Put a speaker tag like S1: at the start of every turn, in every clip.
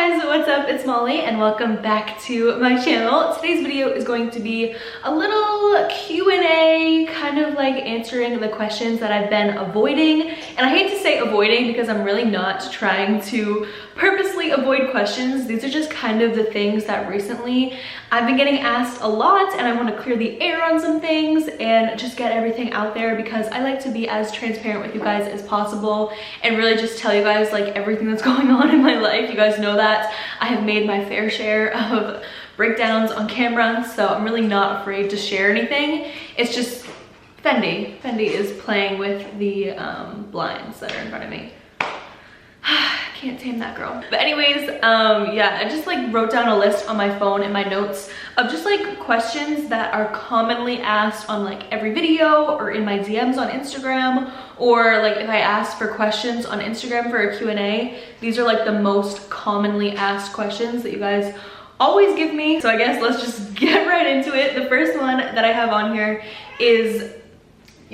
S1: guys, what's up? It's Molly and welcome back to my channel. Today's video is going to be a little Q&A, kind of like answering the questions that I've been avoiding. And I hate to say avoiding because I'm really not trying to purposely avoid questions. These are just kind of the things that recently I've been getting asked a lot, and I want to clear the air on some things and just get everything out there because I like to be as transparent with you guys as possible and really just tell you guys like everything that's going on in my life. You guys know that I have made my fair share of breakdowns on camera, so I'm really not afraid to share anything. It's just Fendi is playing with the blinds that are in front of me. Can't tame that girl. But anyways, yeah, I just like wrote down a list on my phone in my notes of just like questions that are commonly asked on like every video or in my DMs on Instagram, or like if I ask for questions on Instagram for a Q&A. These are like the most commonly asked questions that you guys always give me. So I guess let's just get right into it. The first one that I have on here is,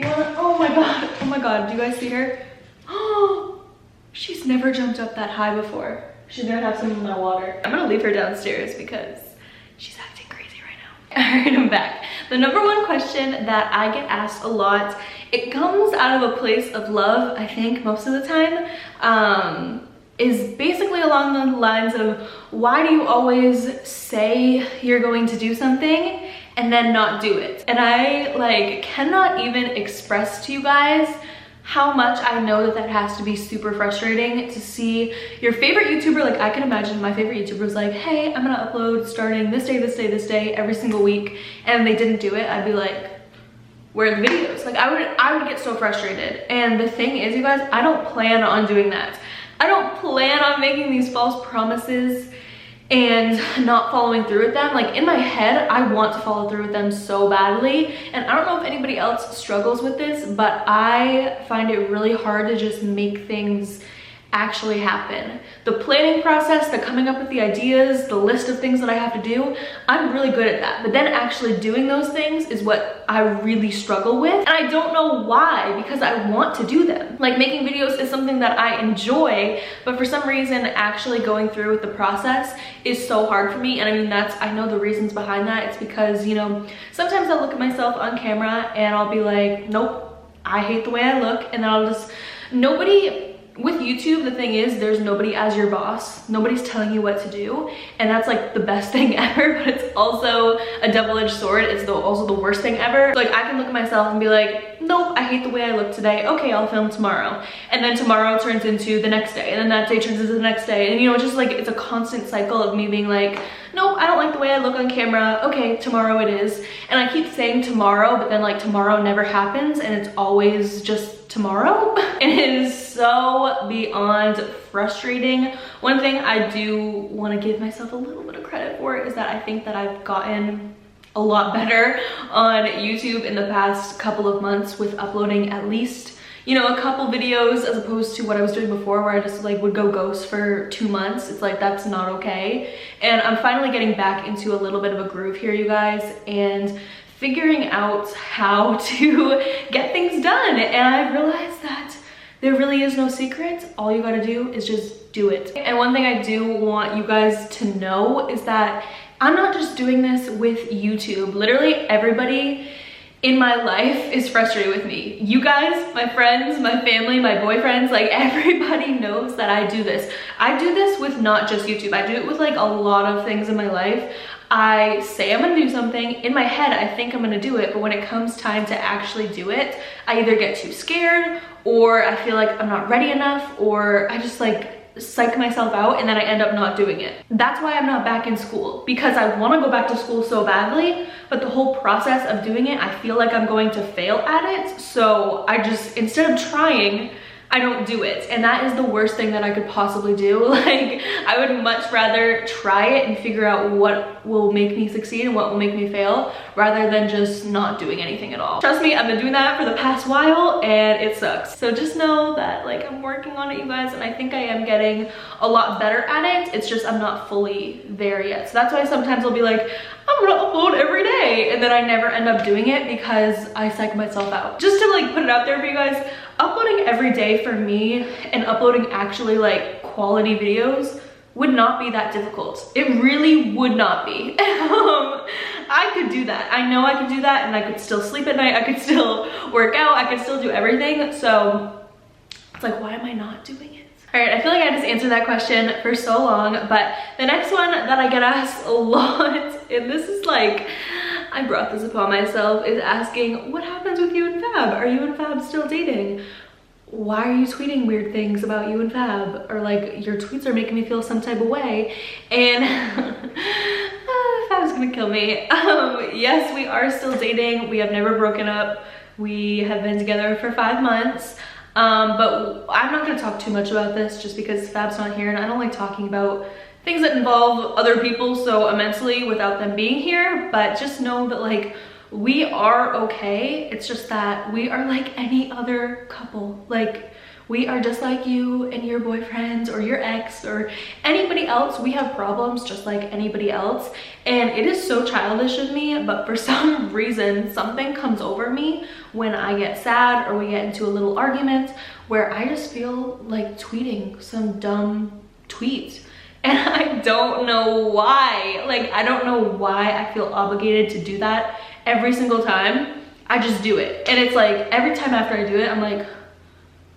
S1: oh my god, do you guys see her? Oh, she's never jumped up that high before. She's gonna have some of my water. I'm gonna leave her downstairs because she's acting crazy right now. All right, I'm back. The number one question that I get asked a lot, it comes out of a place of love, I think most of the time, is basically along the lines of, why do you always say you're going to do something and then not do it? And I like cannot even express to you guys how much I know that that has to be super frustrating to see your favorite YouTuber. Like I can imagine my favorite YouTuber was like, hey, I'm gonna upload starting this day, this day, this day, every single week, and they didn't do it. I'd be like, where are the videos? Like I would get so frustrated. And the thing is, you guys, I don't plan on doing that. I don't plan on making these false promises and not following through with them. Like in my head, I want to follow through with them so badly. And I don't know if anybody else struggles with this, but I find it really hard to just make things actually happen. The planning process, the coming up with the ideas, the list of things that I have to do, I'm really good at that. But then actually doing those things is what I really struggle with. And I don't know why, because I want to do them. Like making videos is something that I enjoy, but for some reason actually going through with the process is so hard for me. And I mean, I know the reasons behind that. It's because, you know, sometimes I'll look at myself on camera and I'll be like, nope, I hate the way I look. And then I'll just, with YouTube, the thing is, there's nobody as your boss. Nobody's telling you what to do. And that's like the best thing ever, but it's also a double-edged sword. It's also the worst thing ever. Like I can look at myself and be like, nope, I hate the way I look today. Okay, I'll film tomorrow. And then tomorrow turns into the next day. And then that day turns into the next day. And you know, it's just like, it's a constant cycle of me being like, nope, I don't like the way I look on camera. Okay, tomorrow it is. And I keep saying tomorrow, but then like tomorrow never happens and it's always just tomorrow. And it is so beyond frustrating. One thing I do want to give myself a little bit of credit for is that I think that I've gotten a lot better on YouTube in the past couple of months with uploading at least, you know, a couple videos, as opposed to what I was doing before where I just like would go ghost for 2 months. It's like, that's not okay. And I'm finally getting back into a little bit of a groove here, you guys, and figuring out how to get things done. And I realized that there really is no secret. All you gotta do is just do it. And one thing I do want you guys to know is that I'm not just doing this with YouTube. Literally everybody in my life is frustrated with me. You guys, my friends, my family, my boyfriends, like everybody knows that I do this. I do this with not just YouTube. I do it with like a lot of things in my life. I say I'm gonna do something, in my head I think I'm gonna do it, but when it comes time to actually do it, I either get too scared, or I feel like I'm not ready enough, or I just like psych myself out and then I end up not doing it. That's why I'm not back in school, because I want to go back to school so badly, but the whole process of doing it, I feel like I'm going to fail at it. So I just, instead of trying, I don't do it. And that is the worst thing that I could possibly do. Like, I would much rather try it and figure out what will make me succeed and what will make me fail, rather than just not doing anything at all. Trust me, I've been doing that for the past while and it sucks. So just know that like I'm working on it, you guys, and I think I am getting a lot better at it. It's just I'm not fully there yet. So that's why sometimes I'll be like, I'm gonna upload every day, and then I never end up doing it because I psych myself out. Just to like put it out there for you guys, uploading every day for me and uploading actually like quality videos would not be that difficult. It really would not be. I could do that. I know I could do that, and I could still sleep at night. I could still work out. I could still do everything. So it's like, why am I not doing it? All right, I feel like I just answered that question for so long, but the next one that I get asked a lot, and this is like, I brought this upon myself, is asking, what happens with you and Fab? Are you and Fab still dating? Why are you tweeting weird things about you and Fab? Or like, your tweets are making me feel some type of way. And Fab's gonna kill me. Yes, we are still dating. We have never broken up. We have been together for 5 months. But I'm not gonna talk too much about this just because Fab's not here, and I don't like talking about things that involve other people so immensely without them being here. But just know that like, we are okay. It's just that we are like any other couple. Like, we are just like you and your boyfriend or your ex or anybody else. We have problems just like anybody else. And it is so childish of me, but for some reason, something comes over me when I get sad or we get into a little argument where I just feel like tweeting some dumb tweet. And I don't know why. Like, I don't know why I feel obligated to do that every single time. I just do it. And it's like, every time after I do it, I'm like,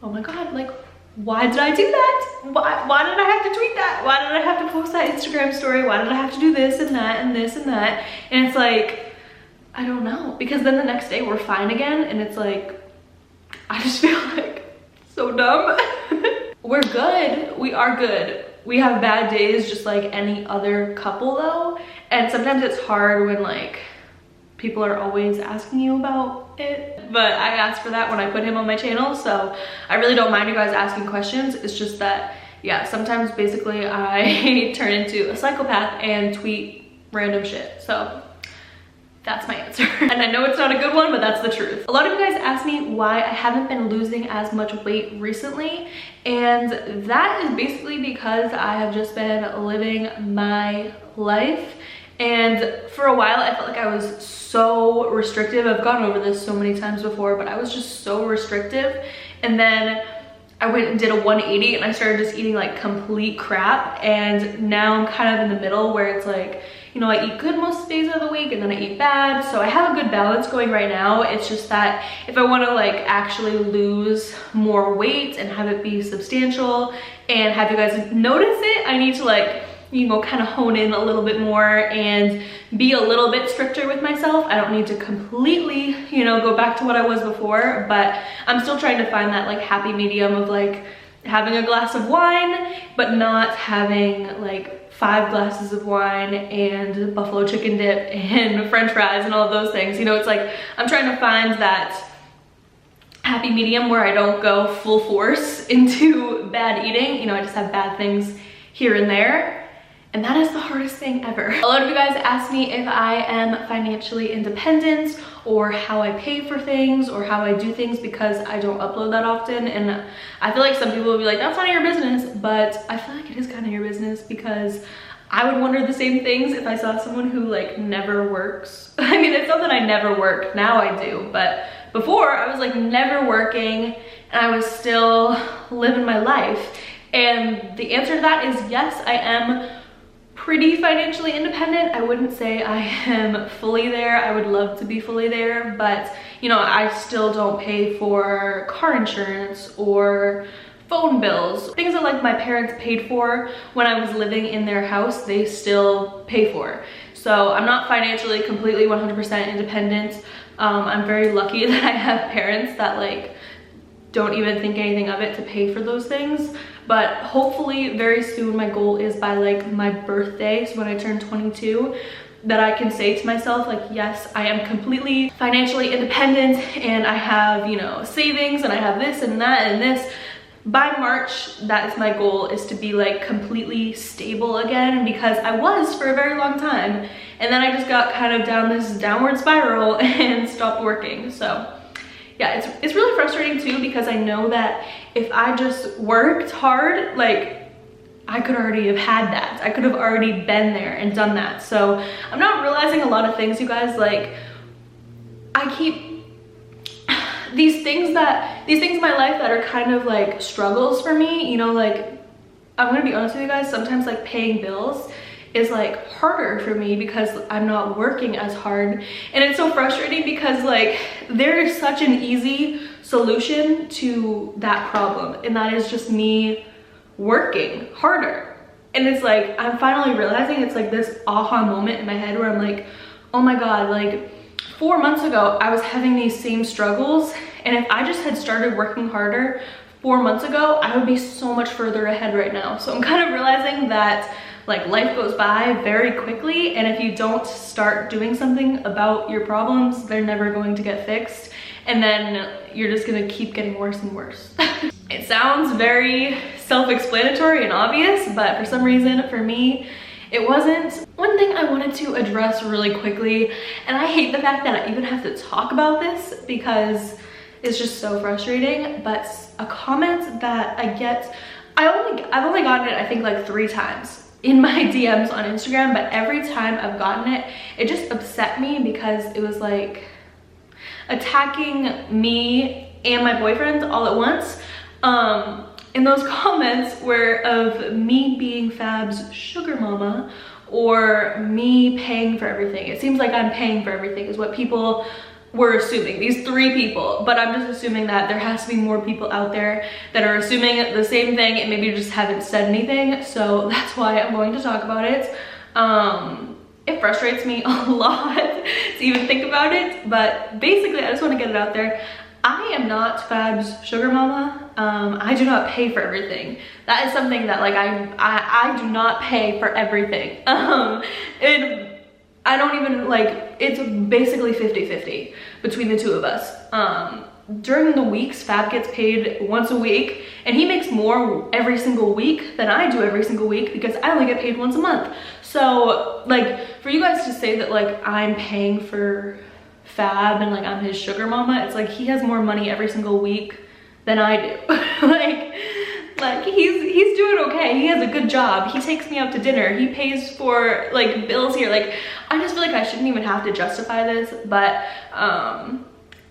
S1: oh my God, like, why did I do that? Why did I have to tweet that? Why did I have to post that Instagram story? Why did I have to do this and that and this and that? And it's like, I don't know. Because then the next day we're fine again. And it's like, I just feel like so dumb. We're good. We are good. We have bad days just like any other couple though. And sometimes it's hard when like people are always asking you about it. But I asked for that when I put him on my channel. So I really don't mind you guys asking questions. It's just that, yeah, sometimes basically I turn into a psychopath and tweet random shit. So that's my answer. And I know it's not a good one, but that's the truth. A lot of you guys ask me why I haven't been losing as much weight recently. And that is basically because I have just been living my life. And for a while, I felt like I was so restrictive. I've gone over this so many times before, but I was just so restrictive. And then I went and did a 180 and I started just eating like complete crap. And now I'm kind of in the middle where it's like, you know, I eat good most days of the week and then I eat bad. So I have a good balance going right now. It's just that if I want to like actually lose more weight and have it be substantial and have you guys notice it, I need to like, you know, kind of hone in a little bit more and be a little bit stricter with myself. I don't need to completely, you know, go back to what I was before, but I'm still trying to find that like happy medium of like having a glass of wine, but not having like 5 glasses of wine and buffalo chicken dip and french fries and all of those things. You know, it's like I'm trying to find that happy medium where I don't go full force into bad eating. You know, I just have bad things here and there. And that is the hardest thing ever. A lot of you guys ask me if I am financially independent or how I pay for things or how I do things because I don't upload that often. And I feel like some people will be like, that's none of your business, but I feel like it is kind of your business because I would wonder the same things if I saw someone who like never works. I mean, it's not that I never work, now I do, but before I was like never working and I was still living my life. And the answer to that is yes, I am pretty financially independent. I wouldn't say I am fully there. I would love to be fully there, but you know, I still don't pay for car insurance or phone bills. Things that like my parents paid for when I was living in their house, they still pay for. So I'm not financially completely 100% independent. I'm very lucky that I have parents that like don't even think anything of it to pay for those things. But hopefully very soon, my goal is by like my birthday, so when I turn 22, that I can say to myself like, yes, I am completely financially independent and I have, you know, savings and I have this and that and this. By March, that is my goal, is to be like completely stable again, because I was for a very long time. And then I just got kind of down this downward spiral and stopped working. So yeah, it's really frustrating too, because I know that if I just worked hard, like I could already have had that. I could have already been there and done that. So I'm not realizing a lot of things, you guys. Like I keep these things in my life that are kind of like struggles for me, you know, like I'm gonna be honest with you guys, sometimes like paying bills is like harder for me because I'm not working as hard. And it's so frustrating because like there is such an easy solution to that problem, and that is just me working harder. And it's like I'm finally realizing, it's like this aha moment in my head where I'm like, oh my god, like 4 months ago I was having these same struggles, and if I just had started working harder 4 months ago, I would be so much further ahead right now. So I'm kind of realizing that like life goes by very quickly, and if you don't start doing something about your problems, they're never going to get fixed, and then you're just gonna keep getting worse and worse. It sounds very self-explanatory and obvious, but for some reason for me it wasn't. One thing I wanted to address really quickly, and I hate the fact that I even have to talk about this because it's just so frustrating, but a comment that I get, I've only gotten it I think like 3 times in my DMs on Instagram, but every time I've gotten it, it just upset me because it was like attacking me and my boyfriend all at once. And those comments were of me being Fab's sugar mama or me paying for everything. It seems like I'm paying for everything is what people were assuming, these 3 people, but I'm just assuming that there has to be more people out there that are assuming the same thing and maybe just haven't said anything. So that's why I'm going to talk about it. It frustrates me a lot to even think about it, but basically I just want to get it out there. I am not Fab's sugar mama. I do not pay for everything. That is something that like I do not pay for everything. And I don't even like, it's basically 50-50 between the 2 of us. During the weeks, Fab gets paid once a week, and he makes more every single week than I do every single week because I only get paid once a month. So like for you guys to say that like I'm paying for Fab and like I'm his sugar mama, it's like he has more money every single week than I do. like he's doing okay. He has a good job. He takes me out to dinner. He pays for like bills here. Like I just feel like I shouldn't even have to justify this, but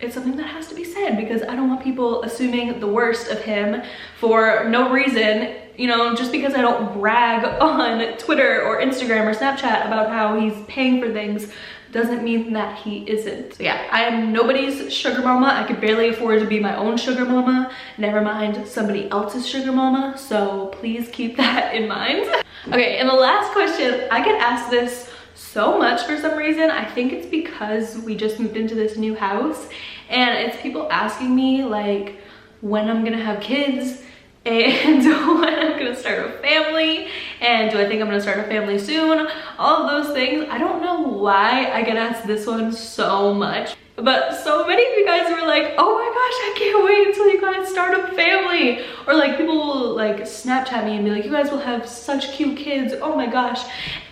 S1: it's something that has to be said because I don't want people assuming the worst of him for no reason. You know, just because I don't brag on Twitter or Instagram or Snapchat about how he's paying for things doesn't mean that he isn't. So yeah, I am nobody's sugar mama. I could barely afford to be my own sugar mama, never mind somebody else's sugar mama. So please keep that in mind. Okay, and the last question, I get asked this so much for some reason. I think it's because we just moved into this new house, and it's people asking me like when I'm gonna have kids and when I'm gonna start a family, and do I think I'm gonna start a family soon? All of those things. I don't know why I get asked this one so much, but so many of you guys were like, oh my gosh, I can't wait until you guys start a family. Or like people will like Snapchat me and be like, you guys will have such cute kids, oh my gosh.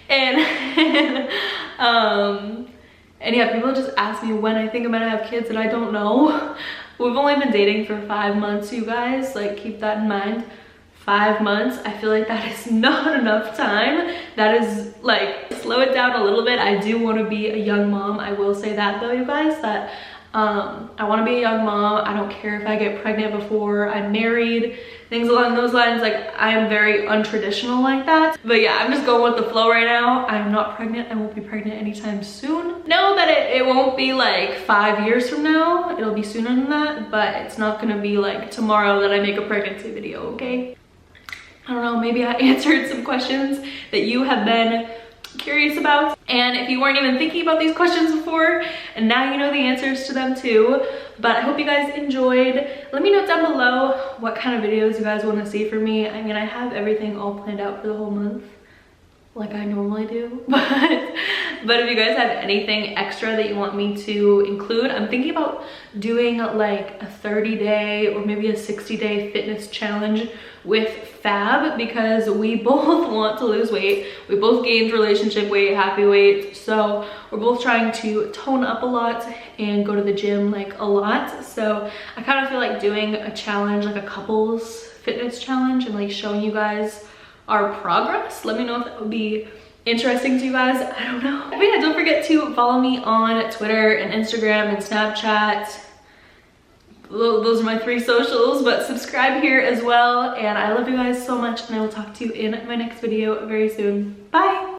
S1: And and yeah, people just ask me when I think I'm gonna have kids, and I don't know. We've only been dating for 5 months, you guys, like keep that in mind. 5 months, I feel like that is not enough time. That is like, slow it down a little bit. I do want to be a young mom. I will say that though, you guys, that I want to be a young mom. I don't care if I get pregnant before I'm married, things along those lines. Like I am very untraditional like that. But yeah, I'm just going with the flow right now. I'm not pregnant. I won't be pregnant anytime soon. Know that it won't be like 5 years from now. It'll be sooner than that, but it's not gonna be like tomorrow that I make a pregnancy video, okay? I don't know, maybe I answered some questions that you have been curious about, and if you weren't even thinking about these questions before, and now you know the answers to them too. But I hope you guys enjoyed. Let me know down below what kind of videos you guys want to see from me. I mean, I have everything all planned out for the whole month like I normally do, but if you guys have anything extra that you want me to include, I'm thinking about doing like a 30-day or maybe a 60-day fitness challenge with Fab, because we both want to lose weight. We both gained relationship weight, happy weight, so we're both trying to tone up a lot and go to the gym like a lot. So I kind of feel like doing a challenge, like a couples fitness challenge, and like showing you guys our progress. Let me know if that would be interesting to you guys. I don't know. But yeah, don't forget to follow me on Twitter and Instagram and Snapchat. those are my 3 socials, but subscribe here as well. And I love you guys so much, and I will talk to you in my next video very soon. Bye.